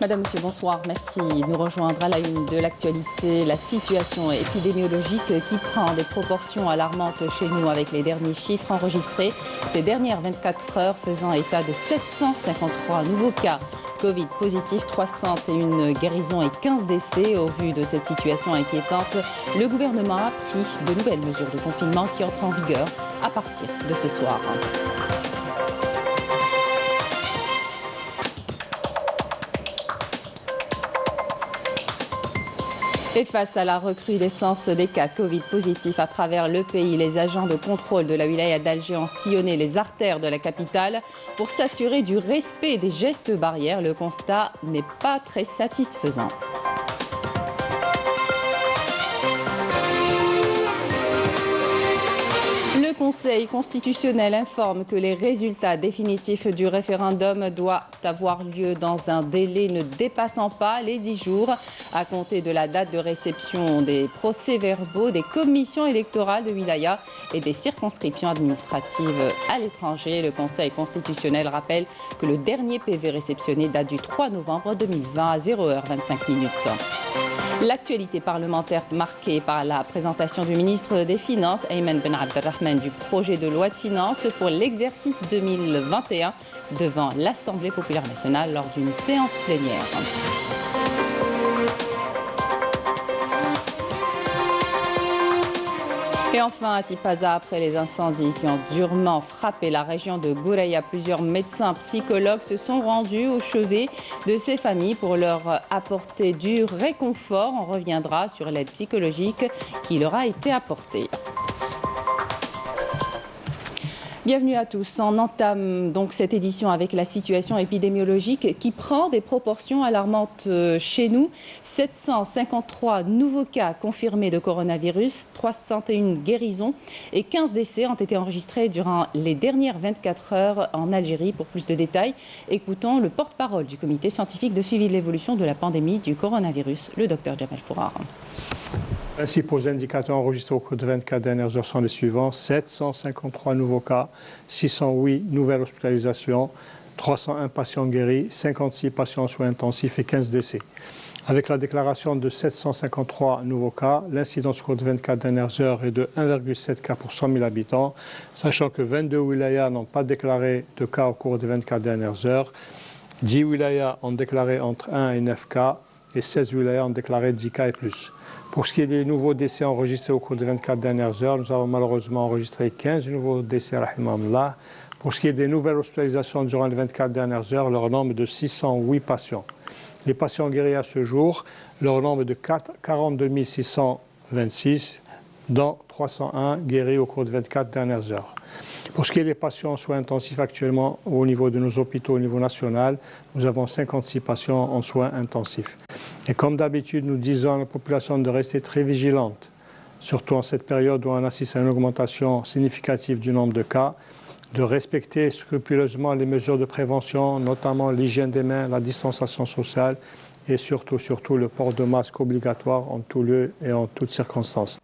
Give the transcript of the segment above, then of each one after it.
Madame, Monsieur, bonsoir. Merci de nous rejoindre à la une de l'actualité. La situation épidémiologique qui prend des proportions alarmantes chez nous avec les derniers chiffres enregistrés ces dernières 24 heures faisant état de 753 nouveaux cas Covid positifs, 301 guérisons et 15 décès. Au vu de cette situation inquiétante, le gouvernement a pris de nouvelles mesures de confinement qui entrent en vigueur à partir de ce soir. Et face à la recrudescence des cas Covid positifs à travers le pays, les agents de contrôle de la wilaya d'Alger ont sillonné les artères de la capitale pour s'assurer du respect des gestes barrières. Le constat n'est pas très satisfaisant. Le Conseil constitutionnel informe que les résultats définitifs du référendum doivent avoir lieu dans un délai ne dépassant pas les 10 jours à compter de la date de réception des procès-verbaux des commissions électorales de wilaya et des circonscriptions administratives à l'étranger. Le Conseil constitutionnel rappelle que le dernier PV réceptionné date du 3 novembre 2020 à 0h25. L'actualité parlementaire marquée par la présentation du ministre des Finances, Ayman Ben Abdelrahman, du projet de loi de finances pour l'exercice 2021 devant l'Assemblée populaire nationale lors d'une séance plénière. Et enfin, à Tipaza, après les incendies qui ont durement frappé la région de Gouraya, plusieurs médecins psychologues se sont rendus au chevet de ces familles pour leur apporter du réconfort. On reviendra sur l'aide psychologique qui leur a été apportée. Bienvenue à tous. On entame donc cette édition avec la situation épidémiologique qui prend des proportions alarmantes chez nous. 753 nouveaux cas confirmés de coronavirus, 301 guérisons et 15 décès ont été enregistrés durant les dernières 24 heures en Algérie. Pour plus de détails, écoutons le porte-parole du comité scientifique de suivi de l'évolution de la pandémie du coronavirus, le docteur Jamal Fourar. Les principaux indicateurs enregistrés au cours de 24 dernières heures sont les suivants: 753 nouveaux cas, 608 nouvelles hospitalisations, 301 patients guéris, 56 patients en soins intensifs et 15 décès. Avec la déclaration de 753 nouveaux cas, l'incidence au cours de 24 dernières heures est de 1,7 cas pour 100 000 habitants, sachant que 22 wilayas n'ont pas déclaré de cas au cours de 24 dernières heures, 10 wilayas ont déclaré entre 1 et 9 cas et 16 wilayas ont déclaré 10 cas et plus. Pour ce qui est des nouveaux décès enregistrés au cours des 24 dernières heures, nous avons malheureusement enregistré 15 nouveaux décès, rahimahullah. Pour ce qui est des nouvelles hospitalisations durant les 24 dernières heures, leur nombre est de 608 patients. Les patients guéris à ce jour, leur nombre est de 42 626, dont 301 guéris au cours des 24 dernières heures. Pour ce qui est des patients en soins intensifs actuellement au niveau de nos hôpitaux au niveau national, nous avons 56 patients en soins intensifs. Et comme d'habitude, nous disons à la population de rester très vigilante, surtout en cette période où on assiste à une augmentation significative du nombre de cas, de respecter scrupuleusement les mesures de prévention, notamment l'hygiène des mains, la distanciation sociale et surtout le port de masque obligatoire en tout lieu et en toutes circonstances.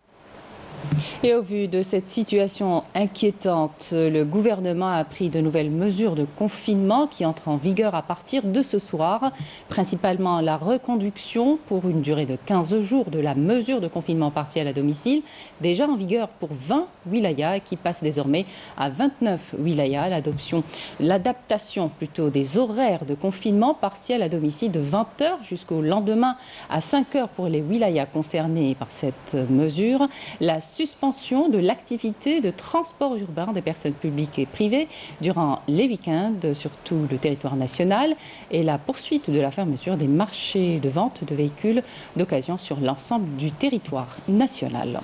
Et au vu de cette situation inquiétante, le gouvernement a pris de nouvelles mesures de confinement qui entrent en vigueur à partir de ce soir. Principalement la reconduction pour une durée de 15 jours de la mesure de confinement partiel à domicile, déjà en vigueur pour 20 wilayas qui passe désormais à 29 wilayas. L'adaptation plutôt des horaires de confinement partiel à domicile de 20h jusqu'au lendemain à 5h pour les wilayas concernés par cette mesure. La suspension de l'activité de transport urbain des personnes publiques et privées durant les week-ends sur tout le territoire national et la poursuite de la fermeture des marchés de vente de véhicules d'occasion sur l'ensemble du territoire national.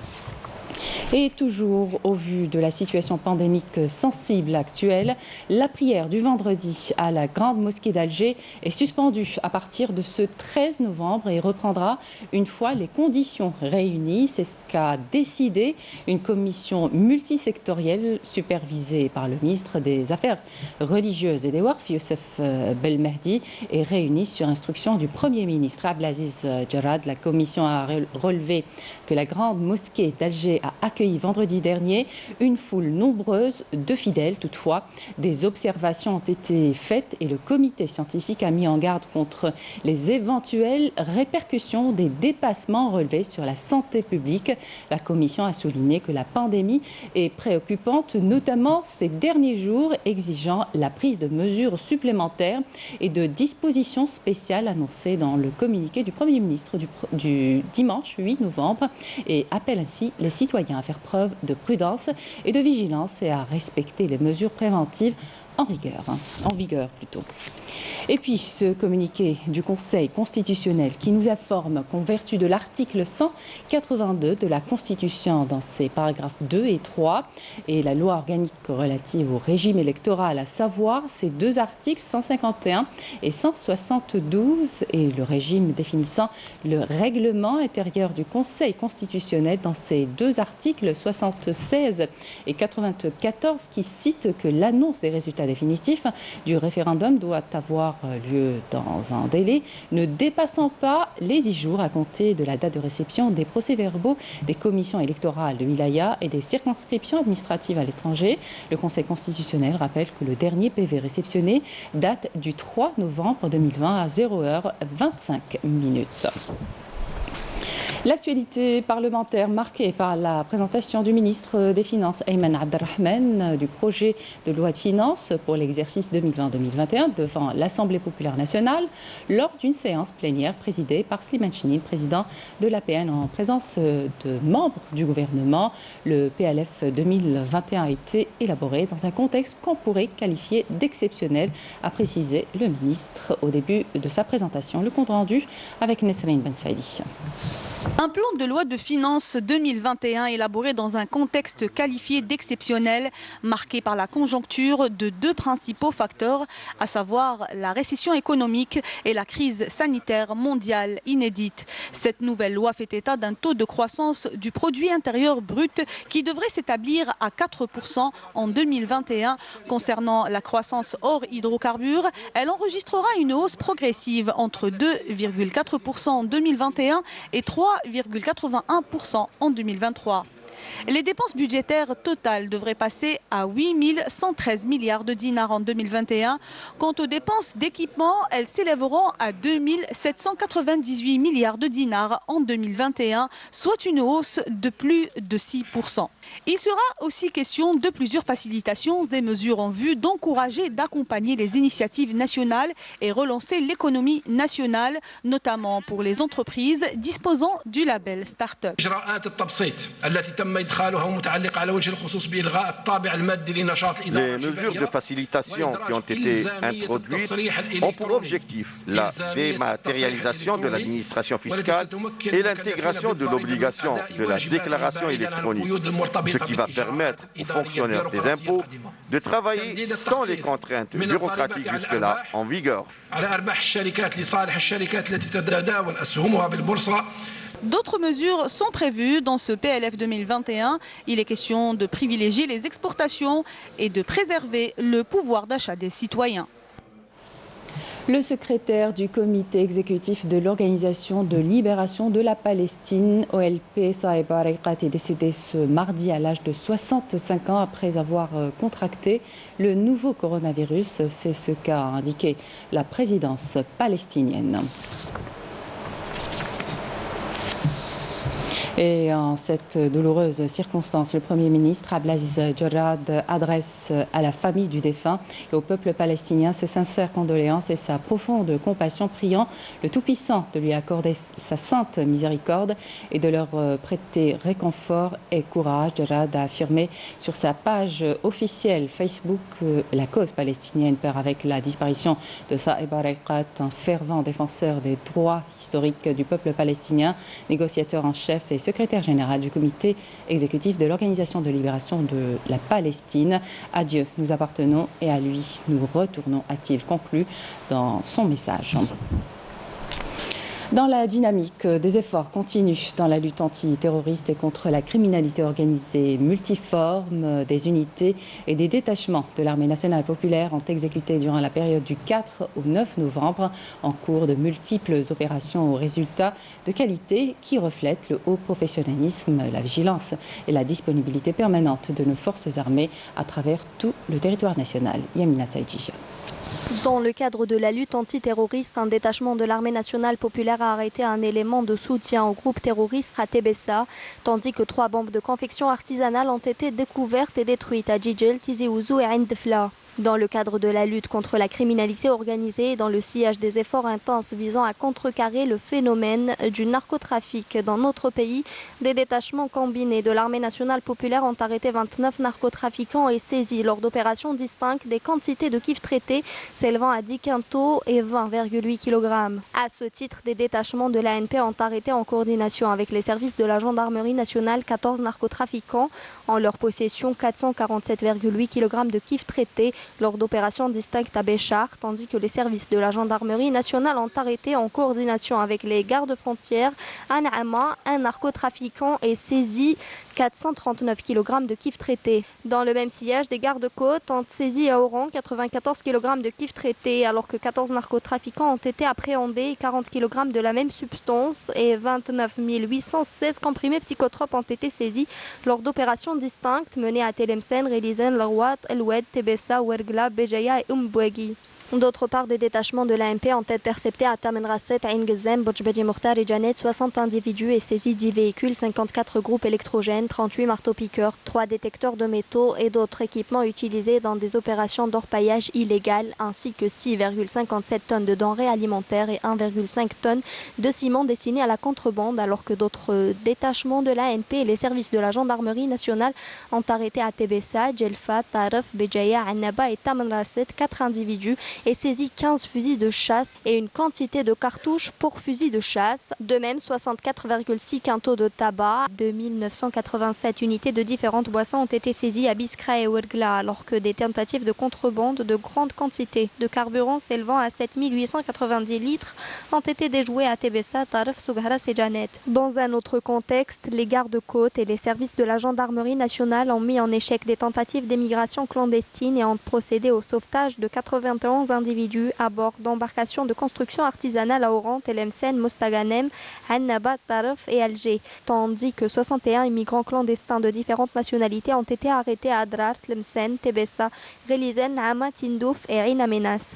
Et toujours au vu de la situation pandémique sensible actuelle, la prière du vendredi à la Grande Mosquée d'Alger est suspendue à partir de ce 13 novembre et reprendra une fois les conditions réunies. C'est ce qu'a décidé une commission multisectorielle supervisée par le ministre des Affaires religieuses et des Waqf, Youssef Belmehdi, et réunie sur instruction du Premier ministre Abdelaziz Jarrad. La commission a relevé que la Grande Mosquée d'Alger a accueilli accueilli vendredi dernier une foule nombreuse de fidèles. Toutefois, des observations ont été faites et le comité scientifique a mis en garde contre les éventuelles répercussions des dépassements relevés sur la santé publique. La commission a souligné que la pandémie est préoccupante, notamment ces derniers jours, exigeant la prise de mesures supplémentaires et de dispositions spéciales annoncées dans le communiqué du Premier ministre du dimanche 8 novembre et appelle ainsi les citoyens à faire preuve de prudence et de vigilance et à respecter les mesures préventives en vigueur. Et puis, ce communiqué du Conseil constitutionnel qui nous informe qu'en vertu de l'article 182 de la Constitution, dans ses paragraphes 2 et 3, et la loi organique relative au régime électoral, à savoir ces deux articles 151 et 172, et le régime définissant le règlement intérieur du Conseil constitutionnel dans ces deux articles 76 et 94 qui citent que l'annonce des résultats définitifs du référendum doit avoir lieu dans un délai ne dépassant pas les 10 jours à compter de la date de réception des procès-verbaux des commissions électorales de wilaya et des circonscriptions administratives à l'étranger. Le Conseil constitutionnel rappelle que le dernier PV réceptionné date du 3 novembre 2020 à 0h25. L'actualité parlementaire marquée par la présentation du ministre des Finances Ayman Abdelrahman du projet de loi de finances pour l'exercice 2020-2021 devant l'Assemblée populaire nationale lors d'une séance plénière présidée par Slimane Chine, président de l'APN en présence de membres du gouvernement. Le PLF 2021 a été élaboré dans un contexte qu'on pourrait qualifier d'exceptionnel, a précisé le ministre au début de sa présentation. Le compte rendu avec Nesrine Ben Saidi. Un plan de loi de finances 2021 élaboré dans un contexte qualifié d'exceptionnel, marqué par la conjoncture de deux principaux facteurs, à savoir la récession économique et la crise sanitaire mondiale inédite. Cette nouvelle loi fait état d'un taux de croissance du produit intérieur brut qui devrait s'établir à 4% en 2021. Concernant la croissance hors hydrocarbures, elle enregistrera une hausse progressive entre 2,4% en 2021 et 3,81% en 2023. Les dépenses budgétaires totales devraient passer à 8 113 milliards de dinars en 2021. Quant aux dépenses d'équipement, elles s'élèveront à 2 798 milliards de dinars en 2021, soit une hausse de plus de 6%. Il sera aussi question de plusieurs facilitations et mesures en vue d'encourager et d'accompagner les initiatives nationales et relancer l'économie nationale, notamment pour les entreprises disposant du label Start-up. Les mesures de facilitation qui ont été introduites ont pour objectif la dématérialisation de l'administration fiscale et l'intégration de l'obligation de la déclaration électronique, ce qui va permettre aux fonctionnaires des impôts de travailler sans les contraintes bureaucratiques jusque-là en vigueur. D'autres mesures sont prévues dans ce PLF 2021. Il est question de privilégier les exportations et de préserver le pouvoir d'achat des citoyens. Le secrétaire du comité exécutif de l'Organisation de libération de la Palestine, OLP, Saeb Erekat, est décédé ce mardi à l'âge de 65 ans après avoir contracté le nouveau coronavirus. C'est ce qu'a indiqué la présidence palestinienne. Et en cette douloureuse circonstance, le Premier ministre Abdelaziz Jarrad adresse à la famille du défunt et au peuple palestinien ses sincères condoléances et sa profonde compassion, priant le Tout-Puissant de lui accorder sa sainte miséricorde et de leur prêter réconfort et courage. Jarrad a affirmé sur sa page officielle Facebook que la cause palestinienne perd avec la disparition de Saeb Erekat, un fervent défenseur des droits historiques du peuple palestinien, négociateur en chef et secrétaire général du comité exécutif de l'Organisation de libération de la Palestine. À Dieu nous appartenons et à lui nous retournons, a-t-il conclu dans son message. Dans la dynamique des efforts continus dans la lutte antiterroriste et contre la criminalité organisée multiforme, des unités et des détachements de l'Armée nationale populaire ont exécuté durant la période du 4 au 9 novembre en cours de multiples opérations aux résultats de qualité qui reflètent le haut professionnalisme, la vigilance et la disponibilité permanente de nos forces armées à travers tout le territoire national. Yamina Saïdjia. Dans le cadre de la lutte antiterroriste, un détachement de l'Armée nationale populaire a arrêté un élément de soutien au groupe terroriste à Tébessa, tandis que 3 bombes de confection artisanale ont été découvertes et détruites à Djidjel, Tizi Ouzou et Ain Defla. Dans le cadre de la lutte contre la criminalité organisée et dans le sillage des efforts intenses visant à contrecarrer le phénomène du narcotrafic dans notre pays, des détachements combinés de l'Armée nationale populaire ont arrêté 29 narcotrafiquants et saisi lors d'opérations distinctes des quantités de kif traités s'élevant à 10 quintaux et 20,8 kg. À ce titre, des détachements de l'ANP ont arrêté en coordination avec les services de la gendarmerie nationale 14 narcotrafiquants, en leur possession 447,8 kg de kif traités lors d'opérations distinctes à Béchar, tandis que les services de la gendarmerie nationale ont arrêté en coordination avec les gardes-frontières à Naama un narcotrafiquant et saisi 439 kg de kif traité. Dans le même sillage, des gardes-côtes ont saisi à Oran 94 kg de kif traité, alors que 14 narcotrafiquants ont été appréhendés et 40 kg de la même substance et 29 816 comprimés psychotropes ont été saisis lors d'opérations distinctes menées à Tlemcen, Relizane, Larwat, El Oued, Tébessa, Ouergla, Béjaïa et Bouagui. D'autre part, des détachements de l'ANP ont intercepté à Tamen Rasset, Ain Gezem, Bojbedi Mokhtar et Janet 60 individus et saisi 10 véhicules, 54 groupes électrogènes, 38 marteaux-piqueurs, 3 détecteurs de métaux et d'autres équipements utilisés dans des opérations d'orpaillage illégal, ainsi que 6,57 tonnes de denrées alimentaires et 1,5 tonnes de ciment destiné à la contrebande, alors que d'autres détachements de l'ANP et les services de la gendarmerie nationale ont arrêté à Tébessa, Djelfa, Taref, Béjaïa, Annaba et Tamen Rasset 4 individus et saisi 15 fusils de chasse et une quantité de cartouches pour fusils de chasse. De même, 64,6 quintaux de tabac, 2987 unités de différentes boissons ont été saisies à Biskra et Ouergla, alors que des tentatives de contrebande de grandes quantités de carburant s'élevant à 7890 litres ont été déjouées à Tébessa, Taref, Sougharas et Janet. Dans un autre contexte, les gardes-côtes et les services de la gendarmerie nationale ont mis en échec des tentatives d'émigration clandestine et ont procédé au sauvetage de 91 individus à bord d'embarcations de construction artisanale à Oran, Tlemcen, Mostaganem, Annaba, Taref et Alger, tandis que 61 immigrants clandestins de différentes nationalités ont été arrêtés à Adrar, Tlemcen, Tébessa, Relizane, Naama, Tindouf et Ain Amenas.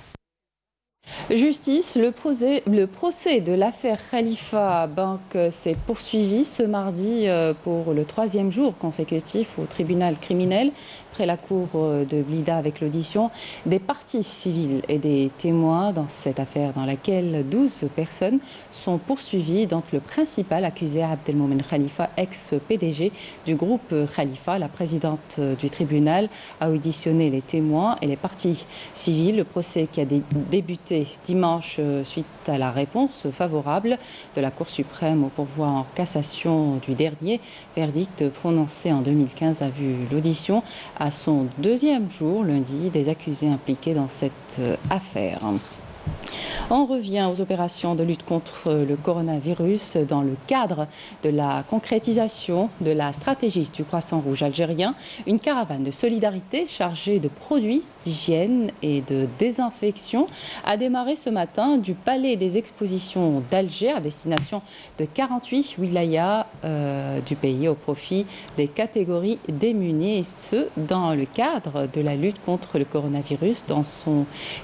Justice, le procès de l'affaire Khalifa Bank s'est poursuivi ce mardi pour le 3e jour consécutif au tribunal criminel, après la cour de Blida avec l'audition des parties civiles et des témoins dans cette affaire dans laquelle 12 personnes sont poursuivies, dont le principal accusé Abdelmomen Khalifa, ex-PDG du groupe Khalifa. La présidente du tribunal a auditionné les témoins et les parties civiles. Le procès qui a débuté dimanche suite à la réponse favorable de la Cour suprême au pourvoi en cassation du dernier verdict prononcé en 2015 a vu l'audition à son 2e jour lundi des accusés impliqués dans cette affaire. On revient aux opérations de lutte contre le coronavirus dans le cadre de la concrétisation de la stratégie du Croissant Rouge algérien. Une caravane de solidarité chargée de produits d'hygiène et de désinfection a démarré ce matin du Palais des Expositions d'Alger à destination de 48 wilayas du pays au profit des catégories démunies, et ce dans le cadre de la lutte contre le coronavirus.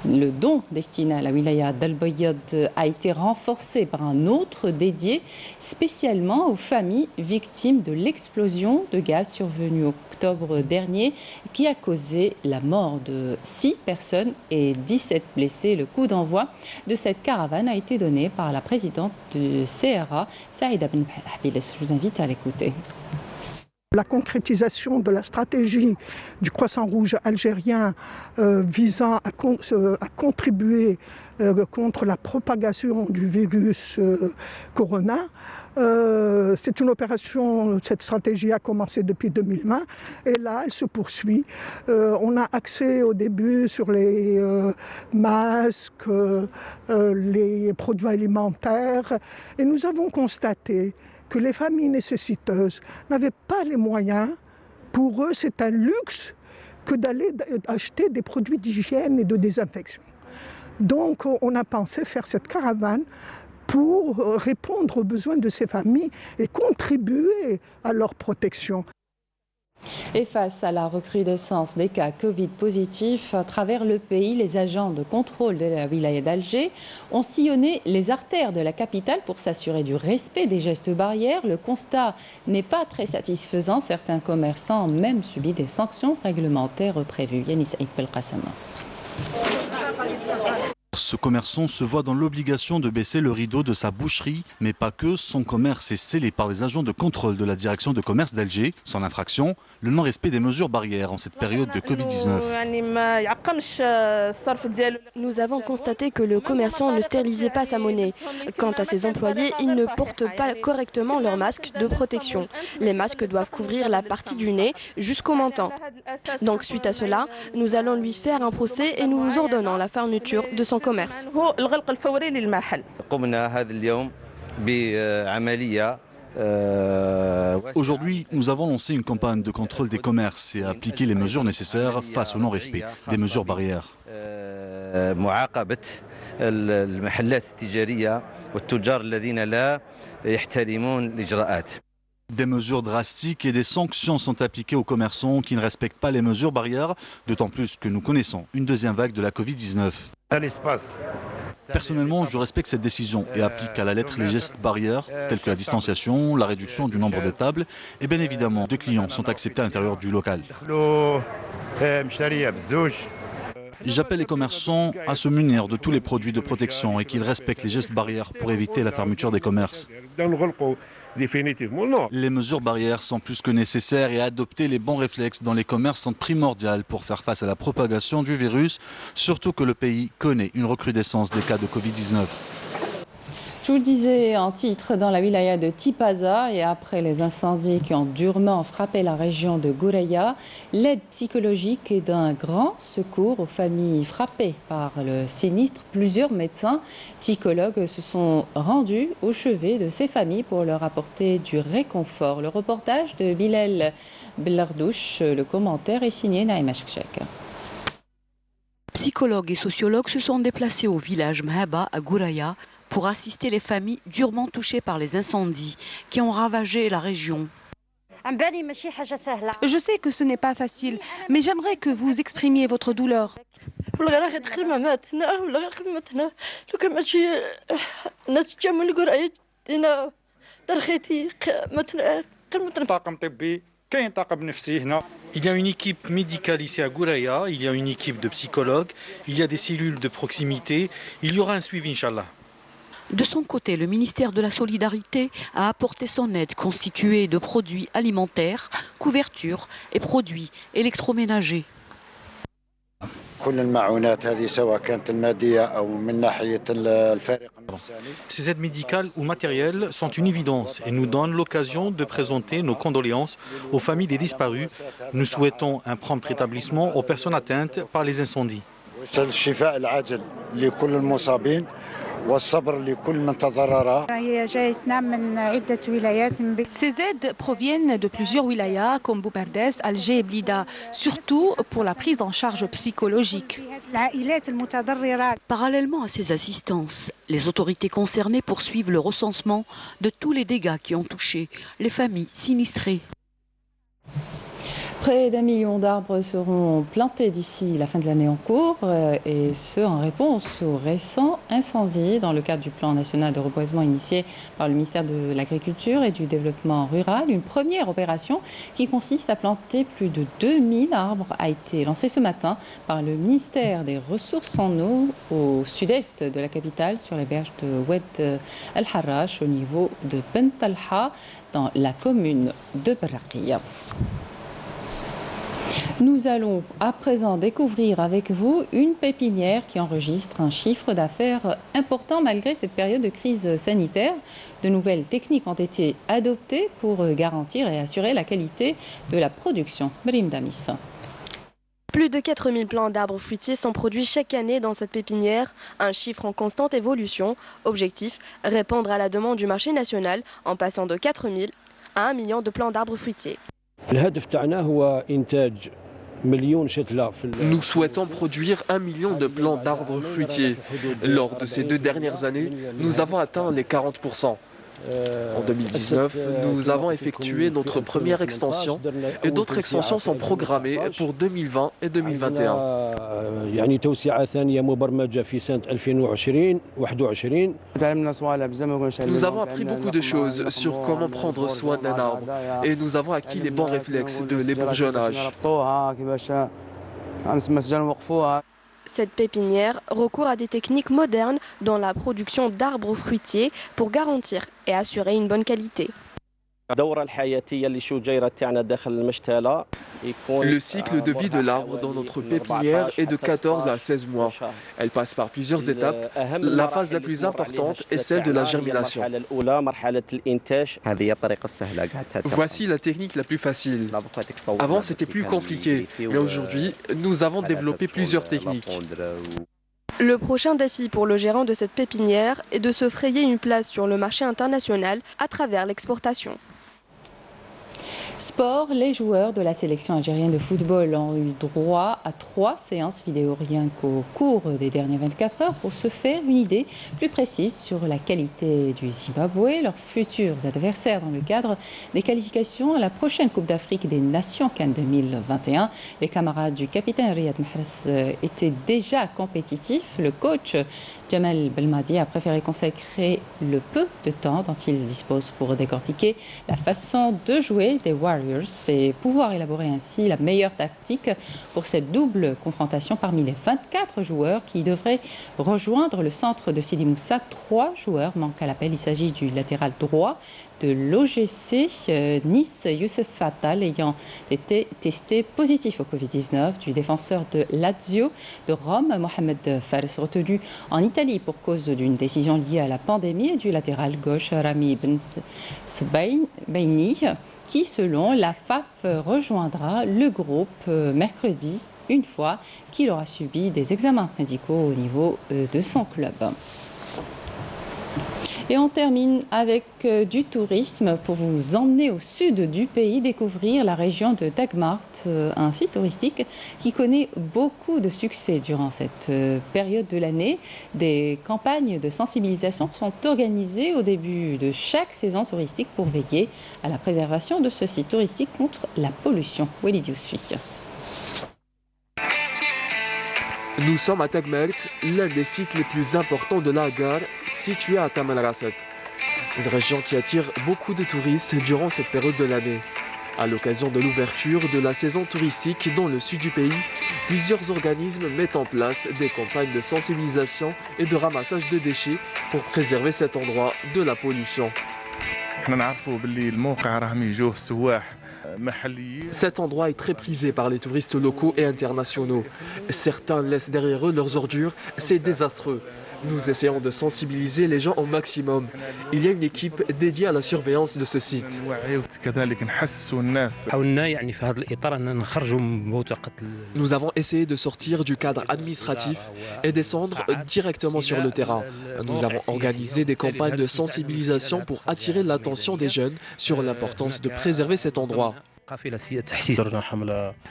Le don destiné à la wilaya d'Al-Boyad a été renforcé par un autre dédié spécialement aux familles victimes de l'explosion de gaz survenue octobre dernier qui a causé la mort de 6 personnes et 17 blessés. Le coup d'envoi de cette caravane a été donné par la présidente du CRA, Saïda Ben Habiles. Je vous invite à l'écouter. La concrétisation de la stratégie du Croissant Rouge algérien visant à contribuer contre la propagation du virus corona. C'est une opération, cette stratégie a commencé depuis 2020 et là elle se poursuit. On a axé au début sur les masques, les produits alimentaires et nous avons constaté que les familles nécessiteuses n'avaient pas les moyens. Pour eux, c'est un luxe que d'aller acheter des produits d'hygiène et de désinfection. Donc, on a pensé faire cette caravane pour répondre aux besoins de ces familles et contribuer à leur protection. Et face à la recrudescence des cas Covid positifs à travers le pays, les agents de contrôle de la wilaya d'Alger ont sillonné les artères de la capitale pour s'assurer du respect des gestes barrières. Le constat n'est pas très satisfaisant. Certains commerçants ont même subi des sanctions réglementaires prévues. Yanis Aïd Belkacama. Ce commerçant se voit dans l'obligation de baisser le rideau de sa boucherie, mais pas que. Son commerce est scellé par les agents de contrôle de la direction de commerce d'Alger. Son infraction, le non-respect des mesures barrières en cette période de Covid-19. Nous avons constaté que le commerçant ne stérilisait pas sa monnaie. Quant à ses employés, ils ne portent pas correctement leur masque de protection. Les masques doivent couvrir la partie du nez jusqu'au menton. Donc suite à cela, nous allons lui faire un procès et nous ordonnons la fermeture de son commerce. Aujourd'hui, nous avons lancé une campagne de contrôle des commerces et appliqué les mesures nécessaires face au non-respect des mesures barrières. Des mesures drastiques et des sanctions sont appliquées aux commerçants qui ne respectent pas les mesures barrières, d'autant plus que nous connaissons une deuxième vague de la Covid-19. Personnellement, je respecte cette décision et applique à la lettre les gestes barrières tels que la distanciation, la réduction du nombre de tables et bien évidemment, 2 clients sont acceptés à l'intérieur du local. J'appelle les commerçants à se munir de tous les produits de protection et qu'ils respectent les gestes barrières pour éviter la fermeture des commerces. Les mesures barrières sont plus que nécessaires et adopter les bons réflexes dans les commerces sont primordiales pour faire face à la propagation du virus, surtout que le pays connaît une recrudescence des cas de Covid-19. Je vous le disais en titre, dans la wilaya de Tipaza et après les incendies qui ont durement frappé la région de Gouraya, l'aide psychologique est d'un grand secours aux familles frappées par le sinistre. Plusieurs médecins psychologues se sont rendus au chevet de ces familles pour leur apporter du réconfort. Le reportage de Bilal Bellardouche, le commentaire est signé Naïma Chekchek. Psychologues et sociologues se sont déplacés au village Mhaba à Gouraya pour assister les familles durement touchées par les incendies qui ont ravagé la région. Je sais que ce n'est pas facile, mais j'aimerais que vous exprimiez votre douleur. Il y a une équipe médicale ici à Gouraya, il y a une équipe de psychologues, il y a des cellules de proximité, il y aura un suivi, Inch'Allah. De son côté, le ministère de la Solidarité a apporté son aide constituée de produits alimentaires, couvertures et produits électroménagers. Ces aides médicales ou matérielles sont une évidence et nous donnent l'occasion de présenter nos condoléances aux familles des disparus. Nous souhaitons un prompt rétablissement aux personnes atteintes par les incendies. Ces aides proviennent de plusieurs wilayas comme Bouberdès, Alger et Blida, surtout pour la prise en charge psychologique. Parallèlement à ces assistances, les autorités concernées poursuivent le recensement de tous les dégâts qui ont touché les familles sinistrées. Près d'1 million d'arbres seront plantés d'ici la fin de l'année en cours, et ce en réponse aux récents incendies dans le cadre du plan national de reboisement initié par le ministère de l'Agriculture et du Développement rural. Une première opération qui consiste à planter plus de 2000 arbres a été lancée ce matin par le ministère des Ressources en eau au sud-est de la capitale, sur les berges de Oued El Harrach, au niveau de Ben Talha, dans la commune de Barraqiya. Nous allons à présent découvrir avec vous une pépinière qui enregistre un chiffre d'affaires important malgré cette période de crise sanitaire. De nouvelles techniques ont été adoptées pour garantir et assurer la qualité de la production. Marim Damis. Plus de 4000 plants d'arbres fruitiers sont produits chaque année dans cette pépinière, un chiffre en constante évolution. Objectif, répondre à la demande du marché national en passant de 4000 à 1 million de plants d'arbres fruitiers. Nous souhaitons produire 1 million de plants d'arbres fruitiers. Lors de ces 2 dernières années, nous avons atteint les 40%. En 2019, nous avons effectué notre première extension et d'autres extensions sont programmées pour 2020 et 2021. Nous avons appris beaucoup de choses sur comment prendre soin d'un arbre et nous avons acquis les bons réflexes de l'ébourgeonnage. Cette pépinière recourt à des techniques modernes dans la production d'arbres fruitiers pour garantir et assurer une bonne qualité. Le cycle de vie de l'arbre dans notre pépinière est de 14 à 16 mois. Elle passe par plusieurs étapes. La phase la plus importante est celle de la germination. Voici la technique la plus facile. Avant, c'était plus compliqué, mais aujourd'hui, nous avons développé plusieurs techniques. Le prochain défi pour le gérant de cette pépinière est de se frayer une place sur le marché international à travers l'exportation. Sport, les joueurs de la sélection algérienne de football ont eu droit à 3 séances vidéo rien qu'au cours des dernières 24 heures pour se faire une idée plus précise sur la qualité du Zimbabwe, leurs futurs adversaires dans le cadre des qualifications à la prochaine Coupe d'Afrique des Nations CAN 2021. Les camarades du capitaine Riyad Mahrez étaient déjà compétitifs. Le coach Jamal Belmadi a préféré consacrer le peu de temps dont il dispose pour décortiquer la façon de jouer des Warriors et pouvoir élaborer ainsi la meilleure tactique pour cette double confrontation parmi les 24 joueurs qui devraient rejoindre le centre de Sidi Moussa. 3 joueurs manquent à l'appel. Il s'agit du latéral droit de l'OGC Nice, Youssef Fatal, ayant été testé positif au Covid-19, du défenseur de Lazio de Rome, Mohamed Fares, retenu en Italie pour cause d'une décision liée à la pandémie, et du latéral gauche Rami Ben Sbaini, qui, selon la FAF, rejoindra le groupe mercredi, une fois qu'il aura subi des examens médicaux au niveau de son club. Et on termine avec du tourisme pour vous emmener au sud du pays, découvrir la région de Tagmart, un site touristique qui connaît beaucoup de succès durant cette période de l'année. Des campagnes de sensibilisation sont organisées au début de chaque saison touristique pour veiller à la préservation de ce site touristique contre la pollution. Walid Yousfi. Nous sommes à Tagmart, l'un des sites les plus importants de l'Agar, situé à Tamanrasset. Une région qui attire beaucoup de touristes durant cette période de l'année. À l'occasion de l'ouverture de la saison touristique dans le sud du pays, plusieurs organismes mettent en place des campagnes de sensibilisation et de ramassage de déchets pour préserver cet endroit de la pollution. Cet endroit est très prisé par les touristes locaux et internationaux. Certains laissent derrière eux leurs ordures, c'est désastreux. Nous essayons de sensibiliser les gens au maximum. Il y a une équipe dédiée à la surveillance de ce site. Nous avons essayé de sortir du cadre administratif et descendre directement sur le terrain. Nous avons organisé des campagnes de sensibilisation pour attirer l'attention des jeunes sur l'importance de préserver cet endroit.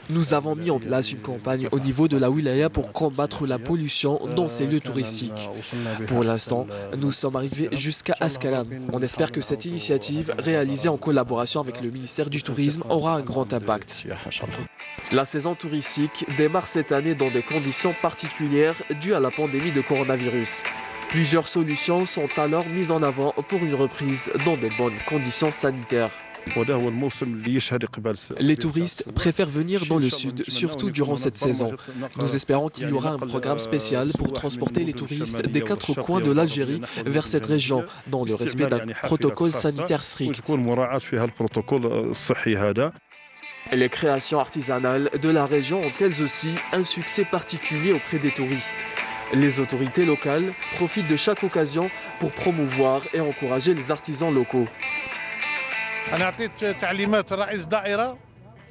Nous avons mis en place une campagne au niveau de la wilaya pour combattre la pollution dans ces lieux touristiques. Pour l'instant, nous sommes arrivés jusqu'à Askalam. On espère que cette initiative, réalisée en collaboration avec le ministère du Tourisme, aura un grand impact. La saison touristique démarre cette année dans des conditions particulières dues à la pandémie de coronavirus. Plusieurs solutions sont alors mises en avant pour une reprise dans de bonnes conditions sanitaires. Les touristes préfèrent venir dans le sud, surtout durant cette saison. Nous espérons qu'il y aura un programme spécial pour transporter les touristes des 4 coins de l'Algérie vers cette région, dans le respect d'un protocole sanitaire strict. Les créations artisanales de la région ont elles aussi un succès particulier auprès des touristes. Les autorités locales profitent de chaque occasion pour promouvoir et encourager les artisans locaux.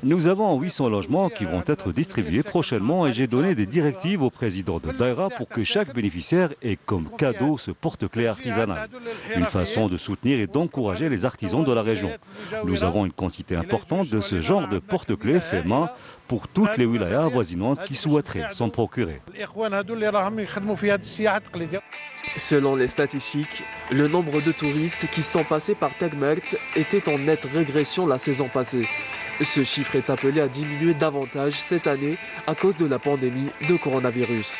Nous avons 800 logements qui vont être distribués prochainement et j'ai donné des directives au président de Daïra pour que chaque bénéficiaire ait comme cadeau ce porte-clés artisanal. Une façon de soutenir et d'encourager les artisans de la région. Nous avons une quantité importante de ce genre de porte-clés fait main pour toutes les wilayas avoisinantes qui souhaiteraient s'en procurer. Selon les statistiques, le nombre de touristes qui sont passés par Tagmelt était en nette régression la saison passée. Ce chiffre est appelé à diminuer davantage cette année à cause de la pandémie de coronavirus.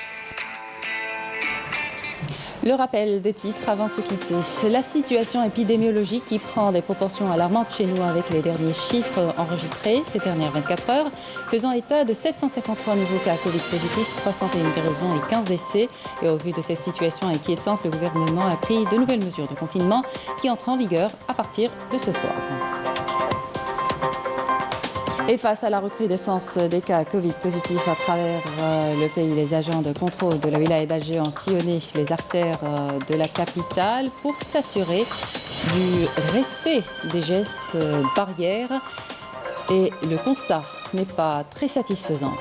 Le rappel des titres avant de se quitter. La situation épidémiologique qui prend des proportions alarmantes chez nous avec les derniers chiffres enregistrés ces dernières 24 heures, faisant état de 753 nouveaux cas Covid positifs, 301 guérisons et 15 décès. Et au vu de cette situation inquiétante, le gouvernement a pris de nouvelles mesures de confinement qui entrent en vigueur à partir de ce soir. Et face à la recrudescence des cas Covid positifs à travers le pays, les agents de contrôle de la wilaya d'Alger ont sillonné les artères de la capitale pour s'assurer du respect des gestes barrières. Et le constat n'est pas très satisfaisant.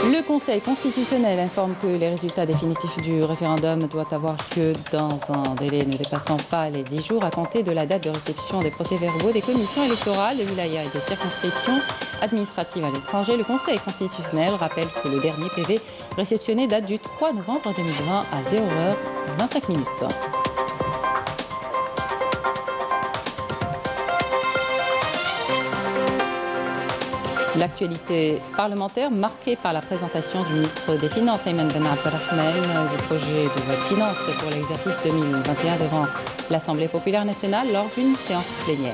Le Conseil constitutionnel informe que les résultats définitifs du référendum doivent avoir lieu dans un délai ne dépassant pas les 10 jours à compter de la date de réception des procès-verbaux des commissions électorales, de wilaya et des circonscriptions administratives à l'étranger. Le Conseil constitutionnel rappelle que le dernier PV réceptionné date du 3 novembre 2020 à 0h25. L'actualité parlementaire marquée par la présentation du ministre des Finances, Ayman Ben Abdelrahman, du projet de loi de finances pour l'exercice 2021 devant l'Assemblée populaire nationale lors d'une séance plénière.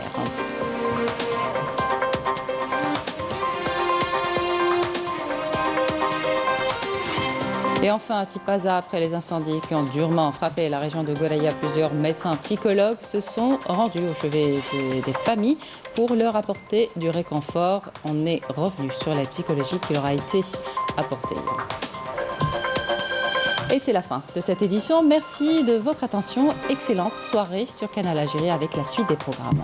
Et enfin, à Tipaza, après les incendies qui ont durement frappé la région de Goraïa, plusieurs médecins psychologues se sont rendus au chevet des familles pour leur apporter du réconfort. On est revenu sur l'aide psychologique qui leur a été apportée. Et c'est la fin de cette édition. Merci de votre attention. Excellente soirée sur Canal Algérie avec la suite des programmes.